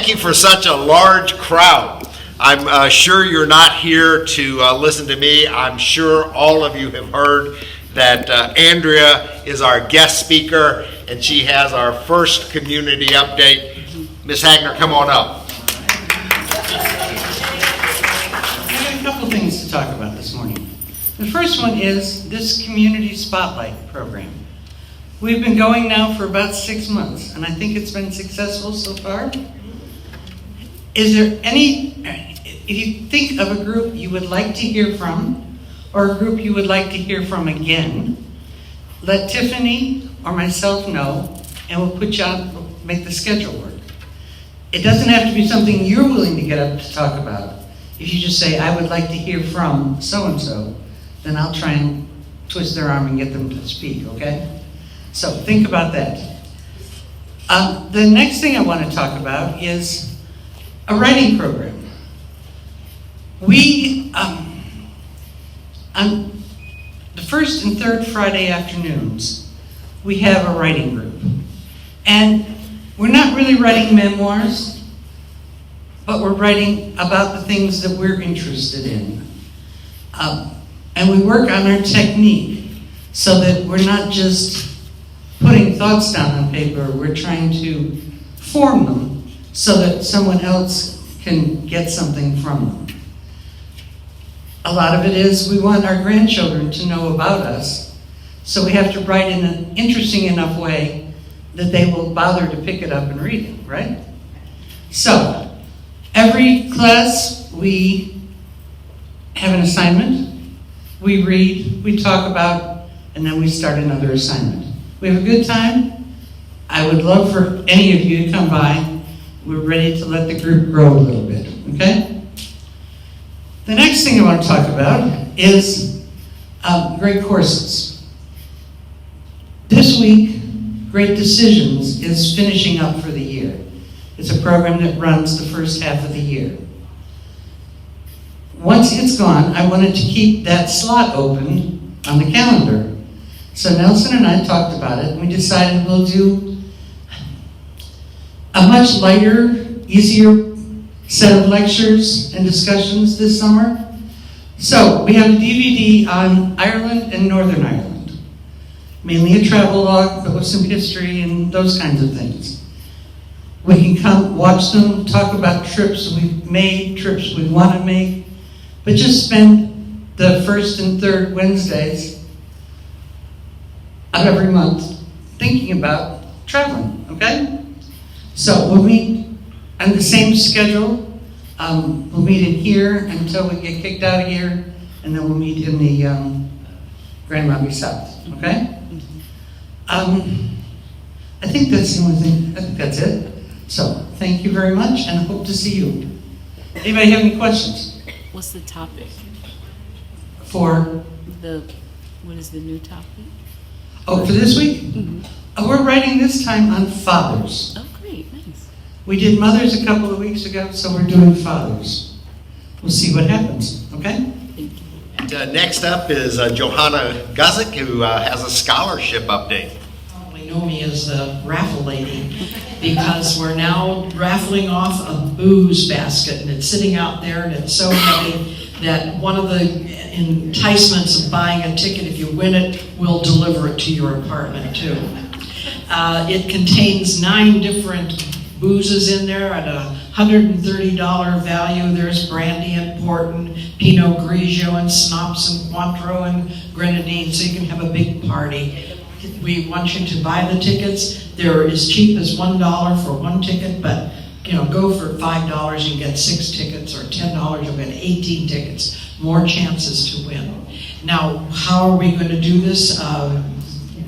thank you for such a large crowd. I'm sure you're not here to listen to me. I'm sure all of you have heard that Andrea is our guest speaker, and she has our first community update. Ms. Hagner, come on up. I got a couple things to talk about this morning. The first one is this Community Spotlight program. We've been going now for about 6 months, and I think it's been successful so far. Is there any, if you think of a group you would like to hear from, or a group you would like to hear from again, let Tiffany or myself know, and we'll put you on, make the schedule work. It doesn't have to be something you're willing to get up to talk about. If you just say, I would like to hear from so-and-so, then I'll try and twist their arm and get them to speak, okay? So think about that. The next thing I want to talk about is a writing program. We, on the first and third Friday afternoons, we have a writing group. And we're not really writing memoirs, but we're writing about the things that we're interested in. And we work on our technique so that we're not just putting thoughts down on paper, we're trying to form them so that someone else can get something from them. A lot of it is we want our grandchildren to know about us, so we have to write in an interesting enough way that they will bother to pick it up and read it, right? So, every class we have an assignment, we read, we talk about, and then we start another assignment. We have a good time. I would love for any of you to come by. We're ready to let the group grow a little bit, okay? The next thing I want to talk about is Great Courses. This week, Great Decisions is finishing up for the year. It's a program that runs the first half of the year. Once it's gone, I wanted to keep that slot open on the calendar. So Nelson and I talked about it, and we decided we'll do a much lighter, easier set of lectures and discussions this summer. So we have a DVD on Ireland and Northern Ireland. Mainly a travel log, but with some history and those kinds of things. We can come watch them, talk about trips we've made, trips we want to make, but just spend the first and third Wednesdays of every month thinking about traveling, okay? So we'll meet on the same schedule. We'll meet in here until we get kicked out of here, and then we'll meet in the Grand Lobby South, okay? I think that's the only thing, I think that's it. So thank you very much, and hope to see you. Anybody have any questions? What's the topic? For? What is the new topic? Oh, for this week? Mm-hmm. We're writing this time on fathers. Oh, great, nice. We did mothers a couple of weeks ago, so we're doing fathers. We'll see what happens, okay? Thank you. And, next up is Johanna Guzik, who has a scholarship update. Probably know me as the raffle lady because we're now raffling off a booze basket, and it's sitting out there, and it's so heavy that one of the enticements of buying a ticket, if you win it, we'll deliver it to your apartment too. It contains 9 different boozes in there at a $130 value. There's brandy and port and Pinot Grigio and schnapps and Cointreau and grenadine, so you can have a big party. We want you to buy the tickets. They're as cheap as $1 for 1 ticket, but go for $5, you get 6 tickets, or $10, you'll get 18 tickets. More chances to win. Now, how are we going to do this?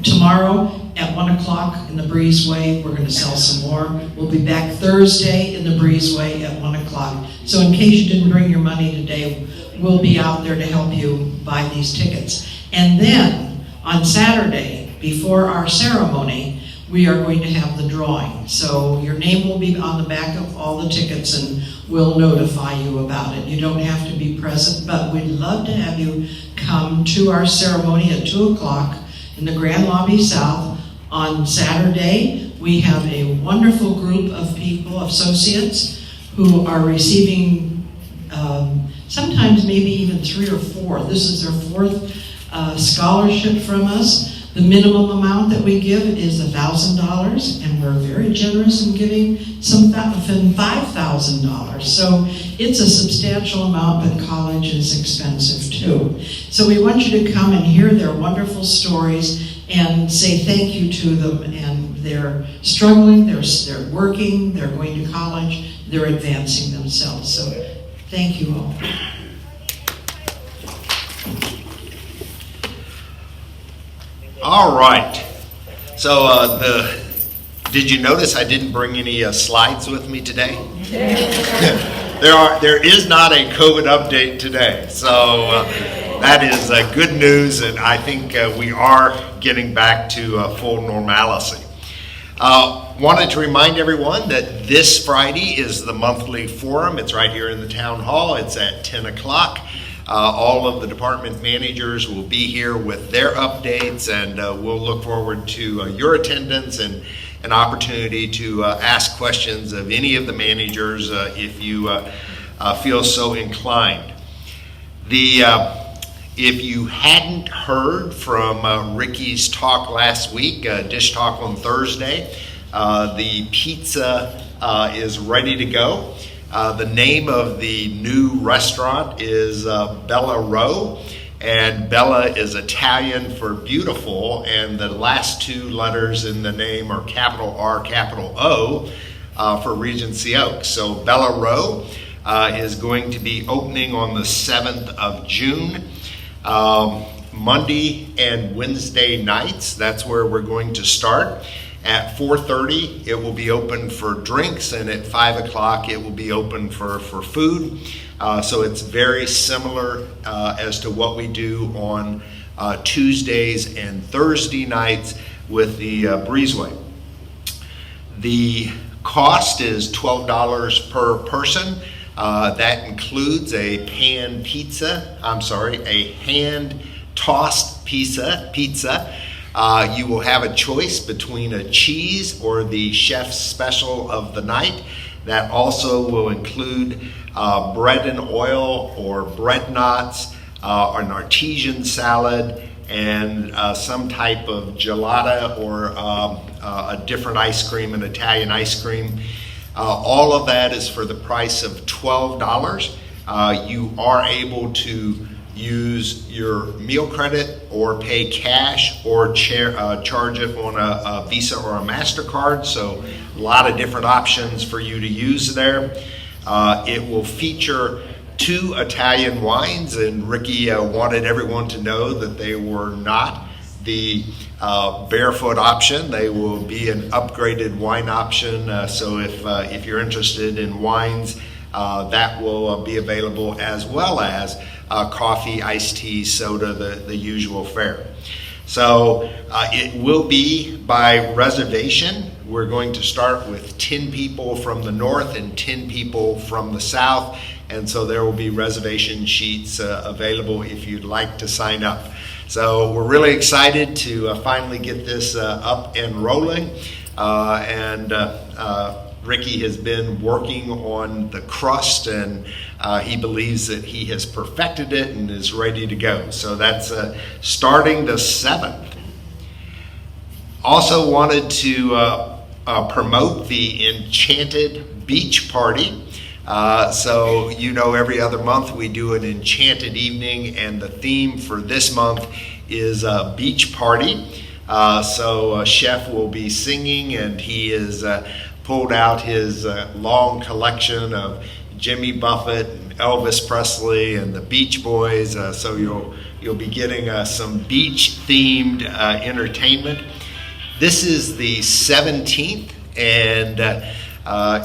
Tomorrow at 1 o'clock in the Breezeway, we're going to sell some more. We'll be back Thursday in the Breezeway at 1 o'clock. So in case you didn't bring your money today, we'll be out there to help you buy these tickets. And then on Saturday, before our ceremony, we are going to have the drawing. So your name will be on the back of all the tickets, and we'll notify you about it. You don't have to be present, but we'd love to have you come to our ceremony at 2 o'clock in the Grand Lobby South on Saturday. We have a wonderful group of people, associates, who are receiving sometimes maybe even 3 or 4. This is their 4th scholarship from us. The minimum amount that we give is $1,000, and we're very generous in giving some $5,000. So it's a substantial amount, but college is expensive too. So we want you to come and hear their wonderful stories and say thank you to them. And they're struggling, they're working, they're going to college, they're advancing themselves. So thank you all. All right. So did you notice I didn't bring any slides with me today? There is not a COVID update today. So that is good news, and I think we are getting back to full normalcy. Wanted to remind everyone that this Friday is the monthly forum. It's right here in the town hall. It's at 10 o'clock. All of the department managers will be here with their updates, and we'll look forward to your attendance and an opportunity to ask questions of any of the managers if you feel so inclined. If you hadn't heard from Ricky's talk last week, Dish Talk on Thursday, the pizza is ready to go. The name of the new restaurant is Bella Row, and Bella is Italian for beautiful, and the last 2 letters in the name are capital R, capital O for Regency Oaks. So Bella Row is going to be opening on the 7th of June, Monday and Wednesday nights. That's where we're going to start. At 4:30, it will be open for drinks, and at 5 o'clock, it will be open for food. So it's very similar as to what we do on Tuesdays and Thursday nights with the Breezeway. The cost is $12 per person. That includes a hand-tossed pizza. You will have a choice between a cheese or the chef's special of the night. That also will include bread and oil or bread knots, an artesian salad, and some type of gelata or a different ice cream, an Italian ice cream. All of that is for the price of $12. You are able to use your meal credit or pay cash or charge it on a Visa or a MasterCard. So a lot of different options for you to use there. It will feature 2 Italian wines, and Ricky wanted everyone to know that they were not the barefoot option. They will be an upgraded wine option. So if you're interested in wines, that will be available, as well as coffee, iced tea, soda, the usual fare. So it will be by reservation. We're going to start with 10 people from the north and 10 people from the south, and so there will be reservation sheets available if you'd like to sign up. So we're really excited to finally get this up and rolling, and Ricky has been working on the crust, and he believes that he has perfected it and is ready to go. So that's starting the 7th. Also wanted to promote the Enchanted Beach Party. So every other month we do an enchanted evening, and the theme for this month is beach party. So Chef will be singing, and he is pulled out his long collection of Jimmy Buffett and Elvis Presley and the Beach Boys. So you'll be getting some beach-themed entertainment. This is the 17th, and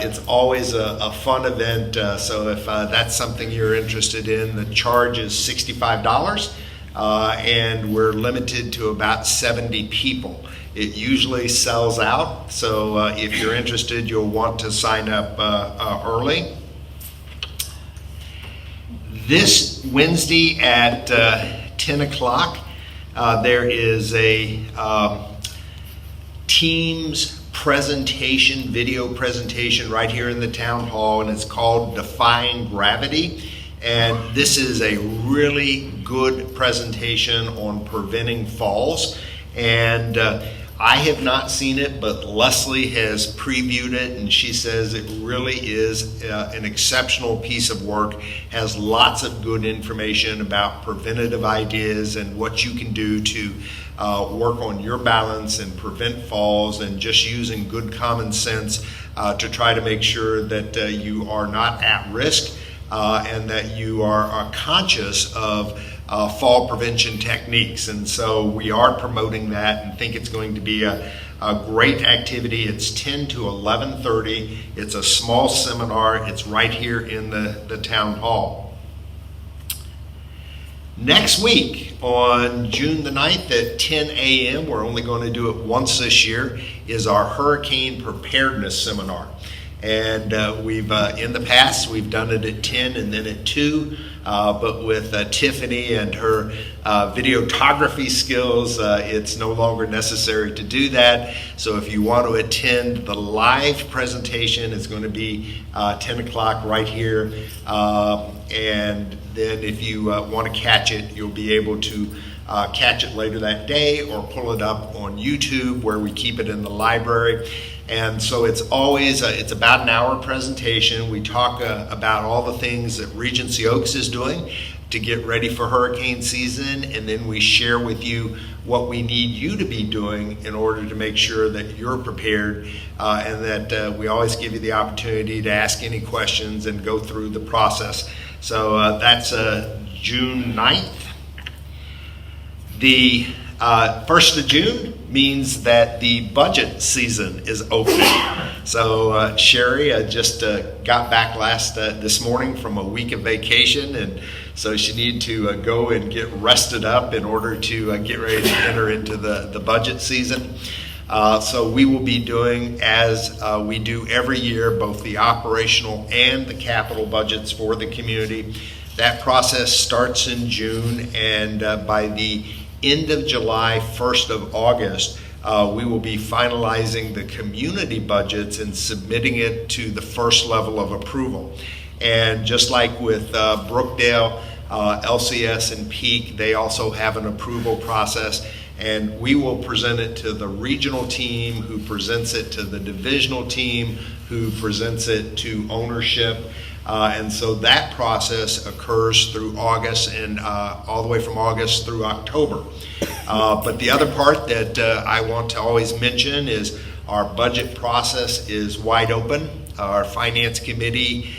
it's always a fun event. So if that's something you're interested in, the charge is $65, and we're limited to about 70 people. It usually sells out, so if you're interested, you'll want to sign up early. This Wednesday at 10 o'clock, there is a Teams video presentation right here in the town hall, and it's called Defying Gravity. And this is a really good presentation on preventing falls. And I have not seen it, but Leslie has previewed it, and she says it really is an exceptional piece of work, has lots of good information about preventative ideas and what you can do to work on your balance and prevent falls, and just using good common sense to try to make sure that you are not at risk and that you are conscious of fall prevention techniques. And so we are promoting that and think it's going to be a great activity. It's 10 to 11:30. It's a small seminar. It's right here in the town hall. Next week, on June the 9th at 10 a.m., we're only going to do it once this year, is our Hurricane Preparedness Seminar. And we've in the past, we've done it at 10 and then at 2, but with Tiffany and her videography skills, it's no longer necessary to do that. So if you want to attend the live presentation, it's going to be 10 o'clock right here. And then if you want to catch it, you'll be able to catch it later that day or pull it up on YouTube, where we keep it in the library. And so it's always, it's about an hour presentation. We talk about all the things that Regency Oaks is doing to get ready for hurricane season, and then we share with you what we need you to be doing in order to make sure that you're prepared, and that we always give you the opportunity to ask any questions and go through the process. So that's June 9th. The 1st of June means that the budget season is opening. So Sherry just got back this morning from a week of vacation, and so she needed to go and get rested up in order to get ready to enter into the budget season. So we will be doing, as we do every year, both the operational and the capital budgets for the community. That process starts in June, and by the end of July, 1st of August, we will be finalizing the community budgets and submitting it to the first level of approval. And just like with Brookdale, LCS, and Peak, they also have an approval process. And we will present it to the regional team, who presents it to the divisional team, who presents it to ownership. And so that process occurs through August, and all the way from August through October. But the other part that I want to always mention is our budget process is wide open. Our finance committee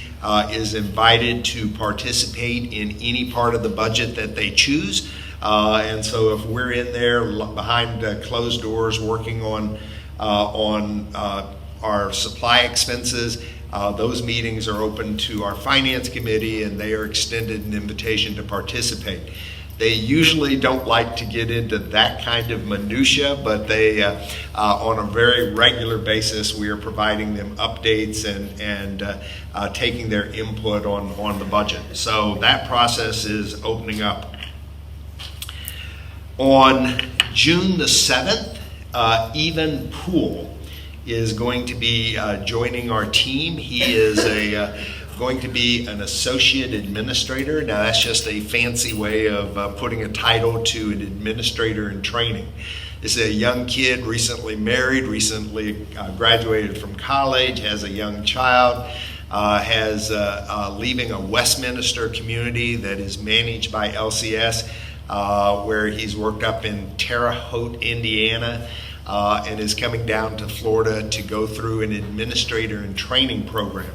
is invited to participate in any part of the budget that they choose. And so if we're in there behind closed doors working on our supply expenses, those meetings are open to our finance committee, and they are extended an invitation to participate. They usually don't like to get into that kind of minutia, but they, on a very regular basis, we are providing them updates and taking their input on the budget. So that process is opening up. On June the 7th, Evan Poole is going to be joining our team. He is going to be an associate administrator. Now that's just a fancy way of putting a title to an administrator in training. This is a young kid, recently married, recently graduated from college, has a young child, leaving a Westminster community that is managed by LCS, where he's worked up in Terre Haute, Indiana, and is coming down to Florida to go through an administrator and training program.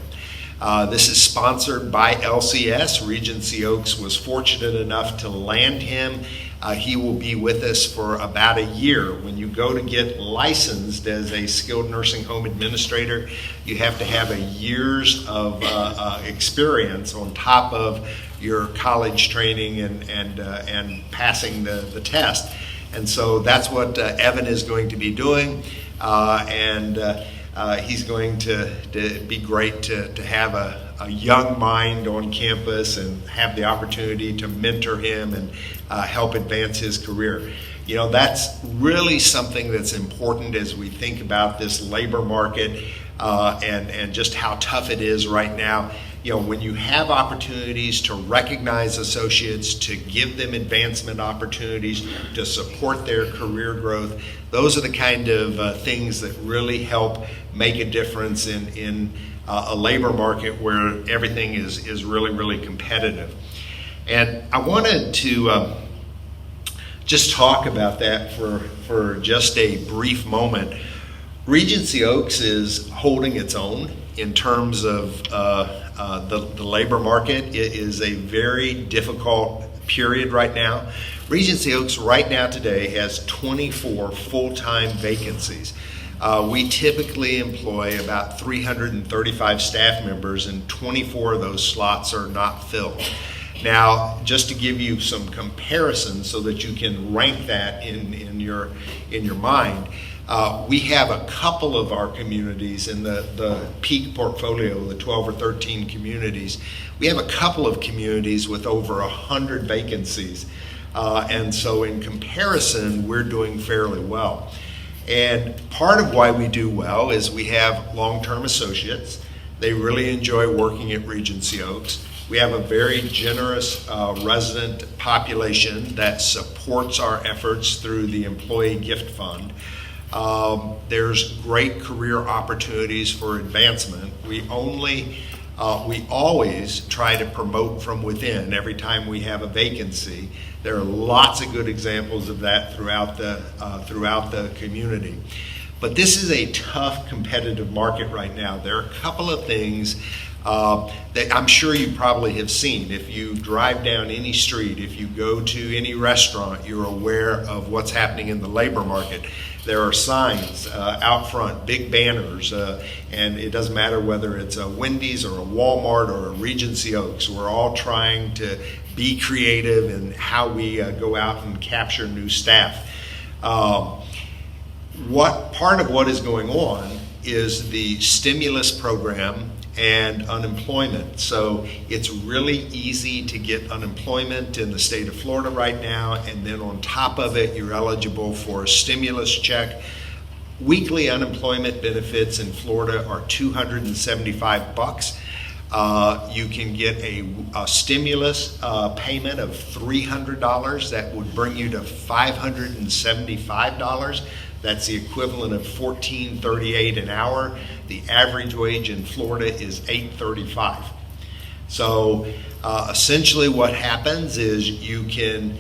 This is sponsored by LCS. Regency Oaks was fortunate enough to land him. He will be with us for about a year. When you go to get licensed as a skilled nursing home administrator, you have to have a year's of experience on top of your college training and passing the test. And so that's what Evan is going to be doing, and he's going to be great to have a young mind on campus and have the opportunity to mentor him and help advance his career. You know, that's really something that's important as we think about this labor market and just how tough it is right now. You know, when you have opportunities to recognize associates, to give them advancement opportunities, to support their career growth, those are the kind of things that really help make a difference in a labor market where everything is really, really competitive. And I wanted to just talk about that for just a brief moment. Regency Oaks is holding its own in terms of the labor market. It is a very difficult period right now. Regency Oaks right now today has 24 full-time vacancies. We typically employ about 335 staff members, and 24 of those slots are not filled. Now, just to give you some comparisons so that you can rank that in your mind, we have a couple of our communities in the peak portfolio, the 12 or 13 communities. We have a couple of communities with over 100 vacancies. And so in comparison, we're doing fairly well. And part of why we do well is we have long-term associates. They really enjoy working at Regency Oaks. We have a very generous resident population that supports our efforts through the Employee Gift Fund. There's great career opportunities for advancement. We always try to promote from within every time we have a vacancy. There are lots of good examples of that throughout the community. But this is a tough competitive market right now. There are a couple of things that I'm sure you probably have seen. If you drive down any street, if you go to any restaurant, you're aware of what's happening in the labor market. There are signs out front, big banners, and it doesn't matter whether it's a Wendy's or a Walmart or a Regency Oaks. We're all trying to be creative in how we go out and capture new staff. Part of what is going on is the stimulus program and unemployment. So it's really easy to get unemployment in the state of Florida right now, and then on top of it, you're eligible for a stimulus check. Weekly unemployment benefits in Florida are $275. You can get a stimulus payment of $300. That would bring you to $575. That's the equivalent of $14.38 an hour. The average wage in Florida is $8.35. So essentially what happens is you can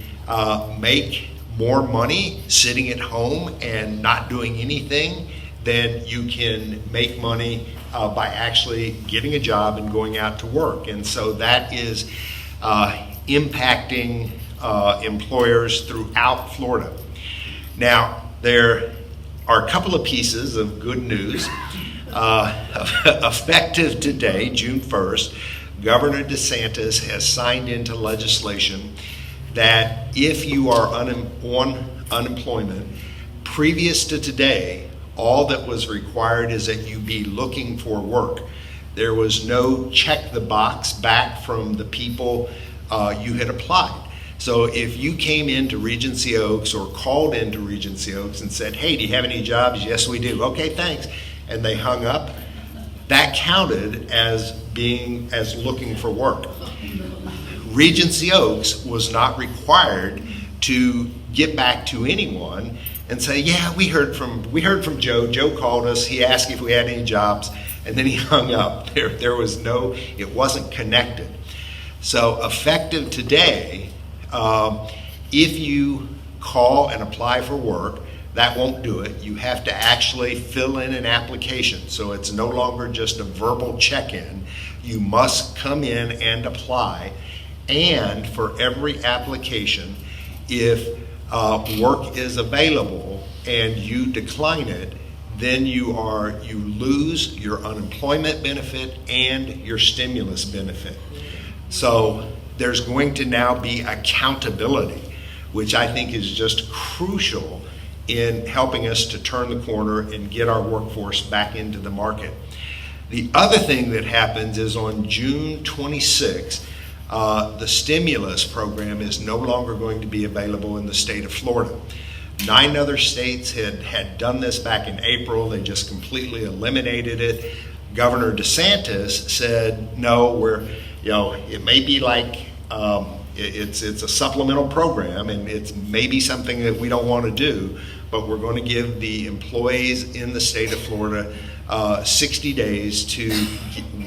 make more money sitting at home and not doing anything than you can make money by actually getting a job and going out to work. And so that is impacting employers throughout Florida. Now, there are a couple of pieces of good news. Effective today, June 1st, Governor DeSantis has signed into legislation that if you are on unemployment, previous to today, all that was required is that you be looking for work. There was no check the box back from the people you had applied. So if you came into Regency Oaks or called into Regency Oaks and said, hey, do you have any jobs? Yes, we do. Okay, thanks. And they hung up, that counted as looking for work. Regency Oaks was not required to get back to anyone and say, yeah, we heard from Joe. Joe called us. He asked if we had any jobs, and then he hung up. There was it wasn't connected. So effective today, if you call and apply for work, that won't do it. You have to actually fill in an application. So it's no longer just a verbal check-in. You must come in and apply. And for every application, if work is available and you decline it, then you lose your unemployment benefit and your stimulus benefit. So there's going to now be accountability, which I think is just crucial in helping us to turn the corner and get our workforce back into the market. The other thing that happens is on June 26th, the stimulus program is no longer going to be available in the state of Florida. 9 other states had done this back in April. They just completely eliminated it. Governor DeSantis said, no, it may be like, it's a supplemental program, and it's maybe something that we don't want to do, but we're going to give the employees in the state of Florida 60 days to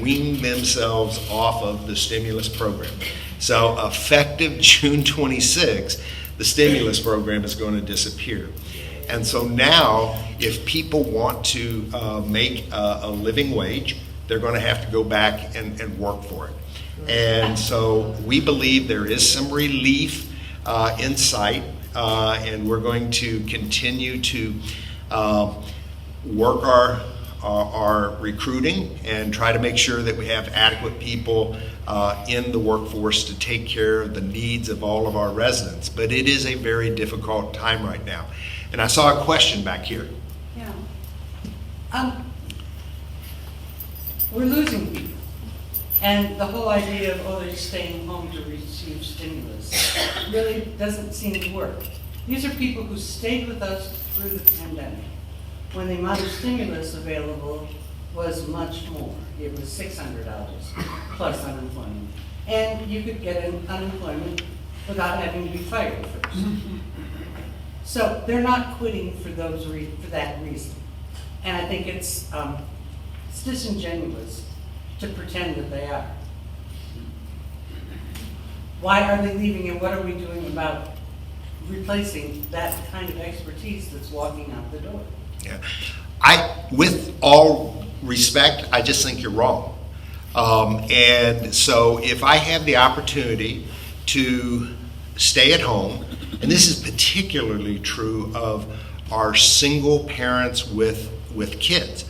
wean themselves off of the stimulus program. So effective June 26th, the stimulus program is going to disappear. And so now, if people want to make a living wage, they're going to have to go back and work for it. And so we believe there is some relief in sight, and we're going to continue to work our recruiting and try to make sure that we have adequate people in the workforce to take care of the needs of all of our residents. But it is a very difficult time right now. And I saw a question back here. Yeah. We're losing people. And the whole idea of, they're staying home to receive stimulus really doesn't seem to work. These are people who stayed with us through the pandemic, when the amount of stimulus available was much more. It was $600 plus unemployment. And you could get an unemployment without having to be fired first. So they're not quitting for that reason. And I think it's disingenuous to pretend that they are. Why are they leaving, and what are we doing about replacing that kind of expertise that's walking out the door? Yeah, with all respect, I just think you're wrong. And so if I have the opportunity to stay at home, and this is particularly true of our single parents with kids.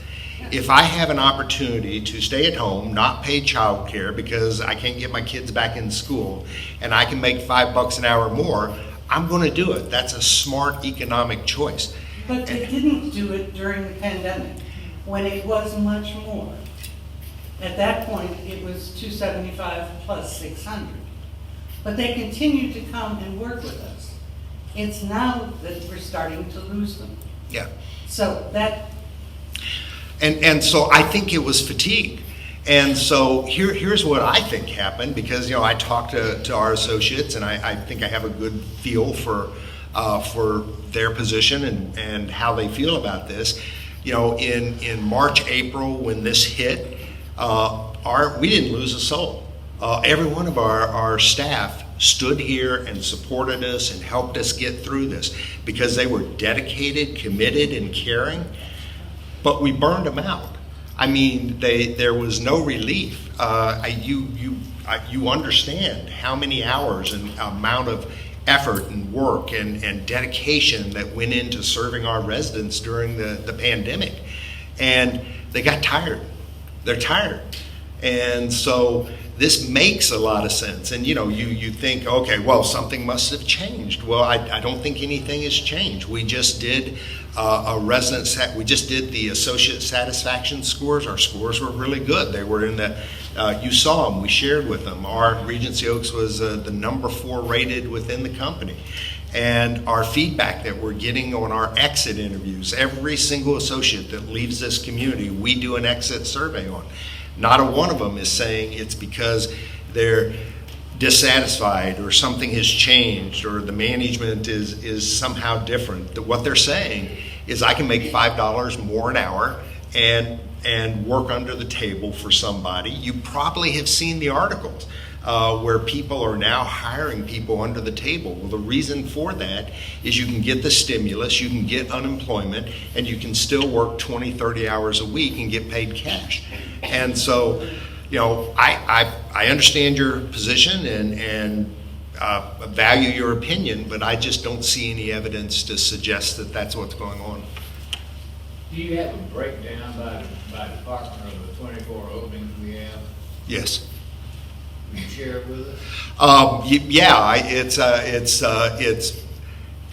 If I have an opportunity to stay at home, not pay child care because I can't get my kids back in school, and I can make $5 an hour more, I'm going to do it. That's a smart economic choice. But they didn't do it during the pandemic, when it was much more. At that point, it was $275 plus $600. But they continued to come and work with us. It's now that we're starting to lose them. Yeah. So that... And so I think it was fatigue. And so here's what I think happened, because I talked to our associates, and I think I have a good feel for their position and how they feel about this. In March, April, when this hit, we didn't lose a soul. Every one of our staff stood here and supported us and helped us get through this because they were dedicated, committed, and caring. But we burned them out. I mean, there was no relief. You understand how many hours and amount of effort and work and dedication that went into serving our residents during the pandemic. And they got tired. They're tired. And so this makes a lot of sense. And you think, okay, well, something must have changed. Well, I don't think anything has changed. We just did we just did the associate satisfaction scores. Our scores were really good. They were in the, you saw them, we shared with them. Our Regency Oaks was the number 4 rated within the company. And our feedback that we're getting on our exit interviews, every single associate that leaves this community, we do an exit survey on. Not a one of them is saying it's because they're dissatisfied or something has changed or the management is somehow different. What they're saying is, I can make $5 more an hour and work under the table for somebody. You probably have seen the articles where people are now hiring people under the table. Well, the reason for that is you can get the stimulus, you can get unemployment, and you can still work 20, 30 hours a week and get paid cash. And so, I understand your position and value your opinion, but I just don't see any evidence to suggest that that's what's going on. Do you have a breakdown by department of the 24 openings we have? Yes. Will you share it with us? Yeah, it's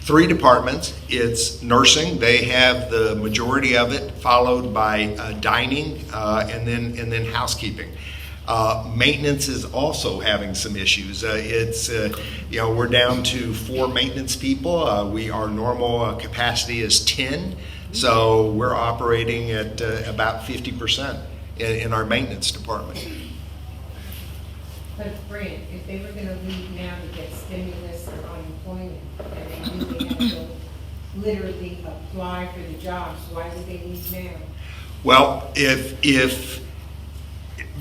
3 departments. It's nursing. They have the majority of it, followed by dining, and then housekeeping. Maintenance is also having some issues. We're down to 4 maintenance people. Our normal capacity is 10, so we're operating at about 50% in our maintenance department. But Brent, if they were gonna leave now to get stimulus or unemployment, and they knew they had to literally apply for the jobs, why would they leave now? Well,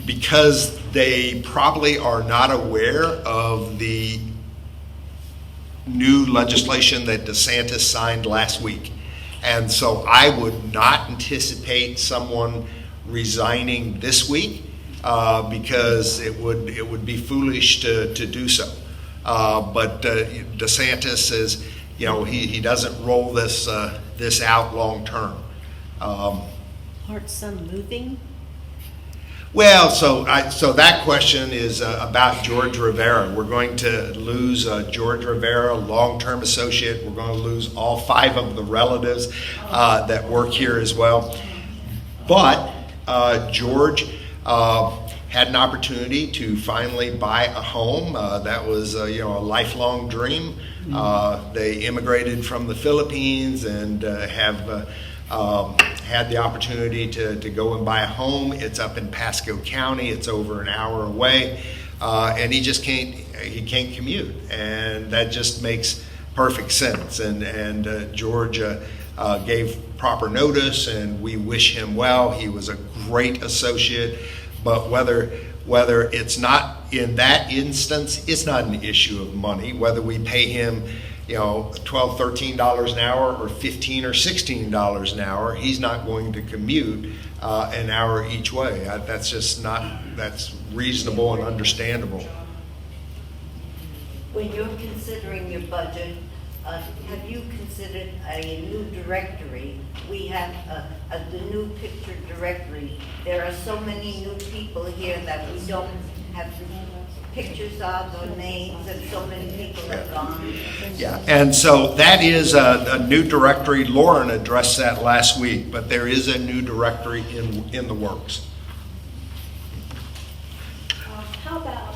because they probably are not aware of the new legislation that DeSantis signed last week. And so I would not anticipate someone resigning this week because it would be foolish to do so. But DeSantis is, he doesn't roll this out long term. Aren't some moving? Well, so that question is about George Rivera. We're going to lose George Rivera, long-term associate. We're going to lose all 5 of the relatives that work here as well. But George had an opportunity to finally buy a home. That was a lifelong dream. They immigrated from the Philippines and have had the opportunity to go and buy a home. It's up in Pasco County. It's over an hour away, and he just can't commute, and that just makes perfect sense. And George gave proper notice, and we wish him well. He was a great associate, but whether it's not in that instance, it's not an issue of money. Whether we pay him $12, $13 an hour or $15 or $16 an hour, he's not going to commute an hour each way. That's reasonable and understandable. When you're considering your budget, have you considered a new directory? We have the new picture directory. There are so many new people here that we don't have pictures of or names, and so many people have gone. Yeah, and so that is a new directory. Lauren addressed that last week, but there is a new directory in the works. How about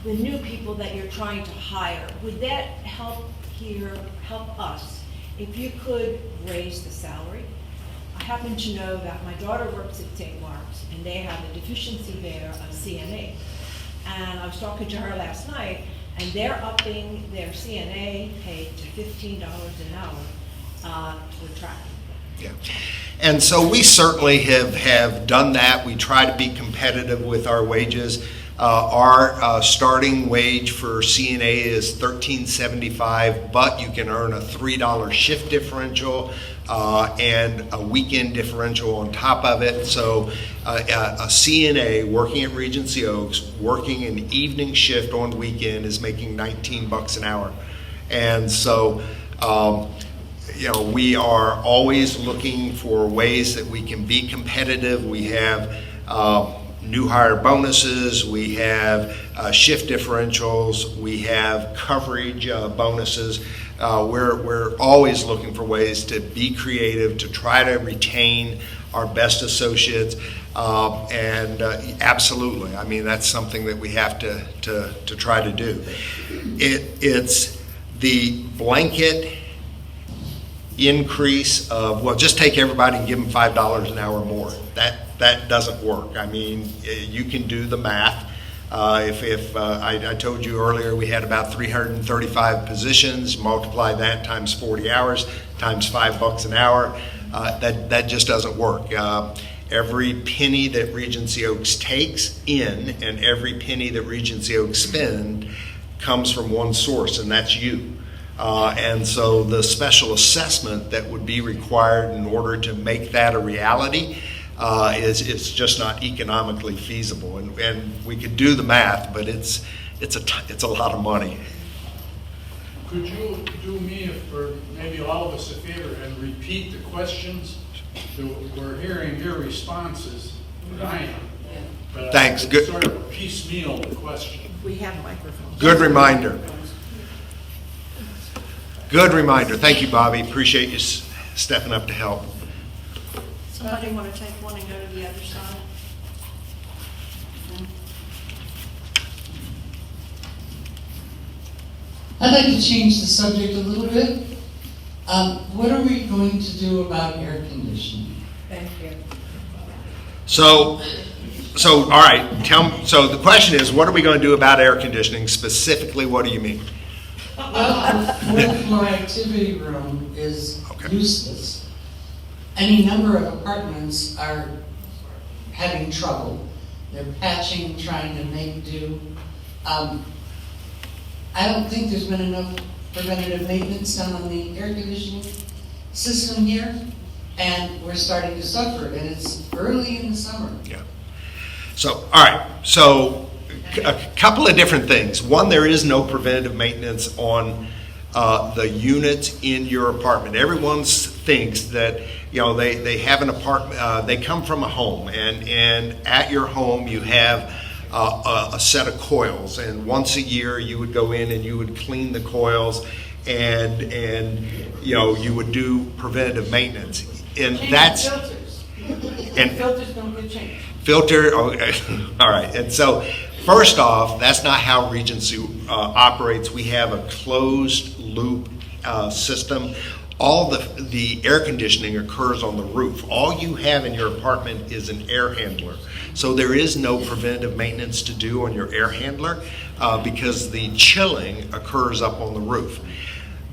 the new people that you're trying to hire? Would that help us, if you could raise the salary? I happen to know that my daughter works at St. Mark's, and they have a deficiency there of CNA. And I was talking to her last night, and they're upping their CNA pay to $15 an hour to attract. Yeah. And so we certainly have done that. We try to be competitive with our wages. Our starting wage for CNA is $13.75, but you can earn a $3 shift differential and a weekend differential on top of it. So a CNA working at Regency Oaks, working an evening shift on weekend, is making $19 an hour. And so we are always looking for ways that we can be competitive. We have new hire bonuses, we have shift differentials, we have coverage bonuses. We're always looking for ways to be creative, to try to retain our best associates, and absolutely, I mean, that's something that we have to try to do. It's the blanket increase of, well, just take everybody and give them $5 an hour more. That doesn't work. I mean, you can do the math. I told you earlier we had about 335 positions, multiply that times 40 hours, times $5 an hour, that just doesn't work. Every penny that Regency Oaks takes in and every penny that Regency Oaks spend comes from one source, and that's you. And so the special assessment that would be required in order to make that a reality it's just not economically feasible. And we could do the math, but it's a lot of money. Could you do me, or maybe all of us, a favor and repeat the questions? We're hearing your responses, but I am. But Thanks. I Good. sort of piecemeal the question. We have microphones. Good reminder. Good reminder. Thank you, Bobby. Appreciate you stepping up to help. Somebody want to take one and go to the other side? I'd like to change the subject a little bit. What are we going to do about air conditioning? Thank you. So, all right, so the question is, what are we going to do about air conditioning? Specifically, what do you mean? Well, the fourth floor activity room is Okay. useless. Any number of apartments are having trouble. They're patching, trying to make do. I don't think there's been enough preventative maintenance done on the air conditioning system here, and we're starting to suffer, and it's early in the summer. Yeah. So, all right, so a couple of different things. One, there is no preventative maintenance on the units in your apartment. Everyone thinks that, you know, they have an apartment, they come from a home, and at your home you have a set of coils, and once a year you would go in and you would clean the coils, and you know, you would do preventative maintenance. And that's Filters. and Filters don't get changed. filter. Okay. All right. And so, first off, that's not how Regency operates. We have a closed loop system. All the air conditioning occurs on the roof. All you have in your apartment is an air handler. So there is no preventative maintenance to do on your air handler because the chilling occurs up on the roof.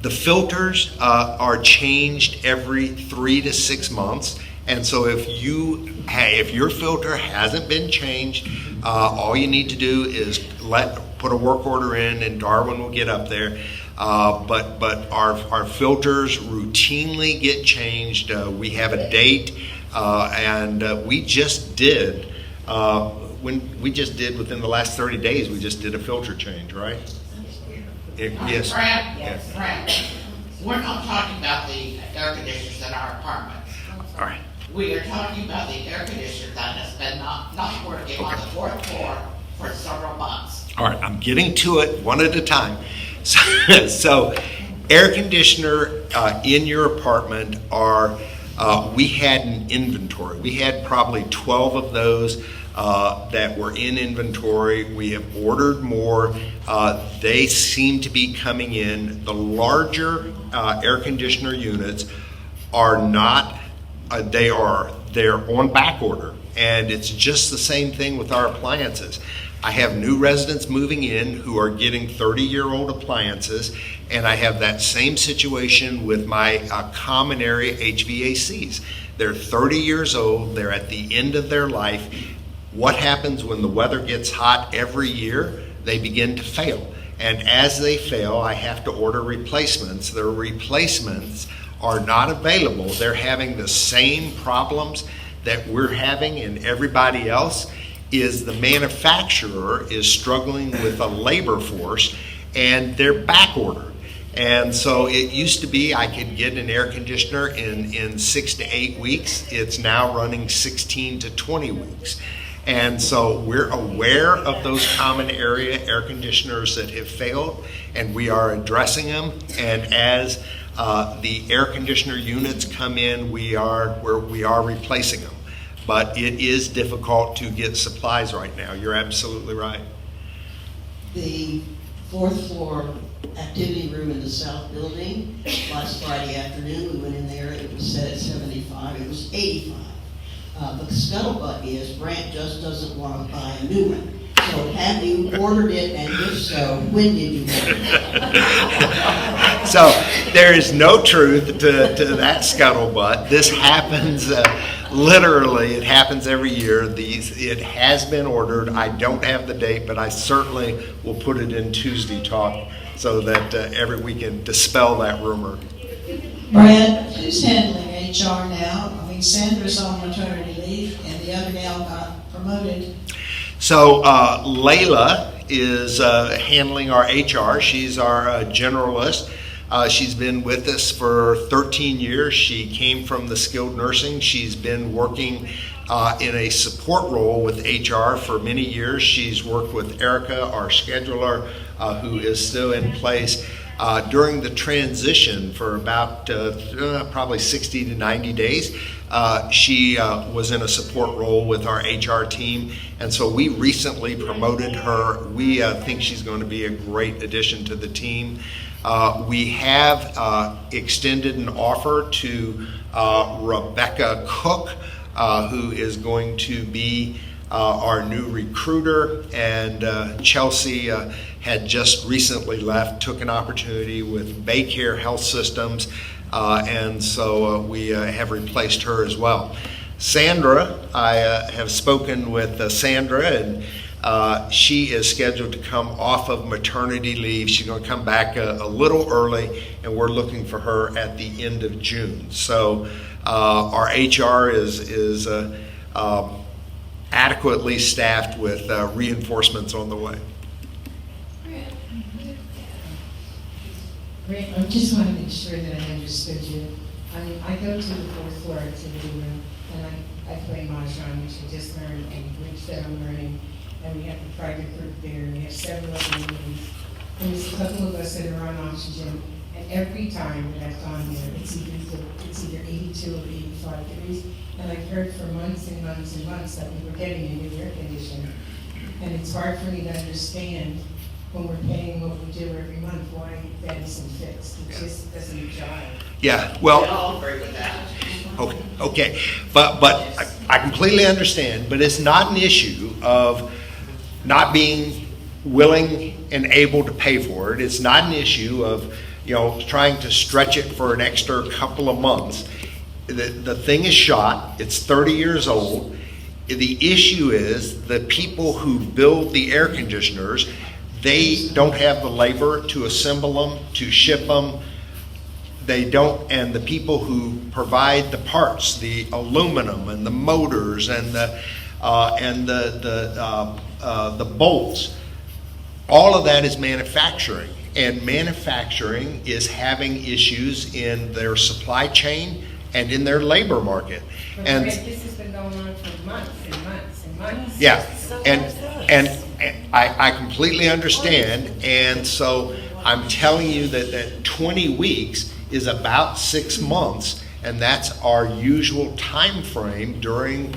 The filters are changed every 3 to 6 months. And so if your filter hasn't been changed, all you need to do is put a work order in, and Darwin will get up there. But our filters routinely get changed. We have a date, and we just did within the last 30 days. We just did a filter change, right? Yes. Brad, we're not talking about the air conditioners in our apartments. All right. We are talking about the air conditioner that has been not working on the fourth floor for several months. All right, I'm getting to it one at a time. So air conditioner in your apartment we had an inventory. We had probably 12 of those that were in inventory. We have ordered more. They seem to be coming in. The larger air conditioner units are not, they're on back order. And it's just the same thing with our appliances. I have new residents moving in who are getting 30-year-old appliances, and I have that same situation with my common area HVACs. They're 30 years old, they're at the end of their life. What happens when the weather gets hot every year? They begin to fail. And as they fail, I have to order replacements. Their replacements are not available. They're having the same problems that we're having and everybody else. Is the manufacturer is struggling with a labor force, and they're back ordered. And so it used to be I could get an air conditioner in 6 to 8 weeks. It's now running 16 to 20 weeks. And so we're aware of those common area air conditioners that have failed, and we are addressing them. And as the air conditioner units come in, we are replacing them. But it is difficult to get supplies right now. You're absolutely right. The fourth floor activity room in the south building, last Friday afternoon, we went in there, it was set at 75, it was 85. But the scuttlebutt is Brant just doesn't want to buy a new one. So have you ordered it, and if so, when did you order it? So there is no truth to that scuttlebutt. This happens literally. It happens every year. It has been ordered. I don't have the date, but I certainly will put it in Tuesday talk so that we can dispel that rumor. Brad, who's handling HR now? I mean, Sandra's on maternity leave, and the other gal got promoted. So Layla is handling our HR. She's our generalist. She's been with us for 13 years. She came from the skilled nursing. She's been working in a support role with HR for many years. She's worked with Erica, our scheduler, who is still in place. During the transition for about probably 60 to 90 days, she was in a support role with our HR team, and so we recently promoted her. We think she's going to be a great addition to the team. We have extended an offer to Rebecca Cook, who is going to be our new recruiter, and Chelsea had just recently left, took an opportunity with Baycare Health Systems, and so we have replaced her as well. Sandra, I have spoken with Sandra, and she is scheduled to come off of maternity leave. She's going to come back a little early, and we're looking for her at the end of June. So our HR is adequately staffed with reinforcements on the way. I just want to make sure that I understood you. I go to the fourth floor activity room, and I play Mahjong, which I just learned, and which that I'm learning. And we have the private group there, and we have several other meetings. And there's a couple of us that are on oxygen, and every time that I've gone there, it's either 82 or 85 degrees. And I've heard for months and months and months that we were getting a new air conditioner. And it's hard for me to understand when we're paying what we do every month, why that isn't fixed. It just doesn't jive. Yeah, well. We all agree with that. Okay, but I completely understand, but it's not an issue of not being willing and able to pay for it. It's not an issue of, trying to stretch it for an extra couple of months. The thing is shot. It's 30 years old. The issue is the people who build the air conditioners, they don't have the labor to assemble them, to ship them. They don't, and the people who provide the parts, the aluminum and the motors and the bolts, all of that is manufacturing, and manufacturing is having issues in their supply chain and in their labor market. But And this has been going on for months and months and months. yeah, and I completely understand, and so I'm telling you that 20 weeks is about 6 months, and that's our usual time frame during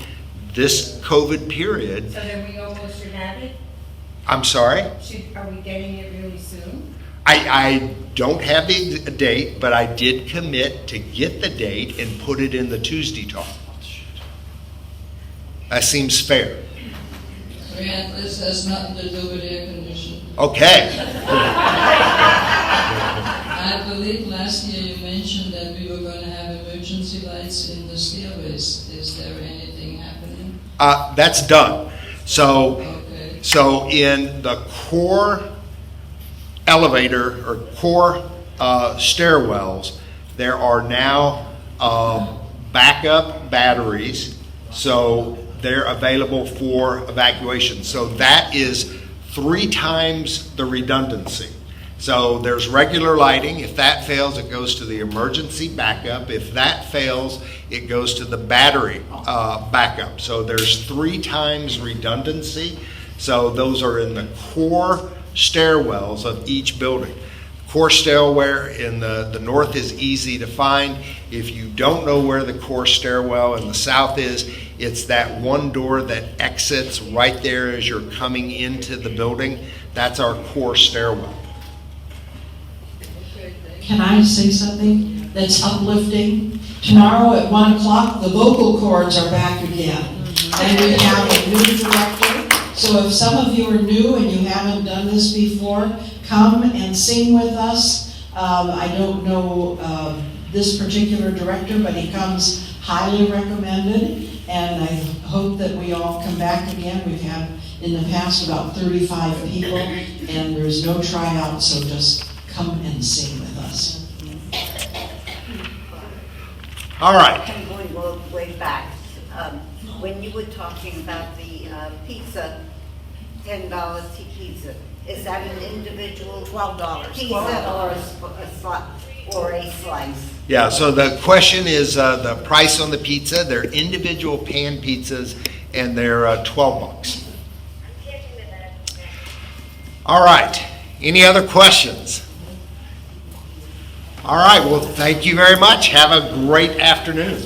this COVID period. So then we almost should have it? I'm sorry? Are we getting it really soon? I don't have the date, but I did commit to get the date and put it in the Tuesday talk. That seems fair. Grant, this has nothing to do with air conditioning. Okay. I believe last year you mentioned that we were going to have emergency lights in the stairways. Is there anything happening? That's done. So, Okay. so in the core elevator or core stairwells, there are now backup batteries, so they're available for evacuation. So that is 3 times the redundancy. So there's regular lighting. If that fails, it goes to the emergency backup. If that fails, it goes to the battery backup. So there's 3 times redundancy. So those are in the core stairwells of each building. Core stairwell in the north is easy to find. If you don't know where the core stairwell in the south is, it's that one door that exits right there as you're coming into the building. That's our core stairwell. Can I say something that's uplifting? Tomorrow at 1 o'clock, the vocal cords are back again. And we have a new director. So if some of you are new and you haven't done this before, come and sing with us. I don't know this particular director, but he comes highly recommended. And I hope that we all come back again. We've had in the past about 35 people, and there's no tryout, so just come and sing with us. All right. I'm going all the way back. When you were talking about the pizza, $10 pizza, is that an individual $12. pizza or a slice? Yeah, so the question is the price on the pizza. They're individual pan pizzas, and they're $12. All right. Any other questions? All right, well, thank you very much. Have a great afternoon.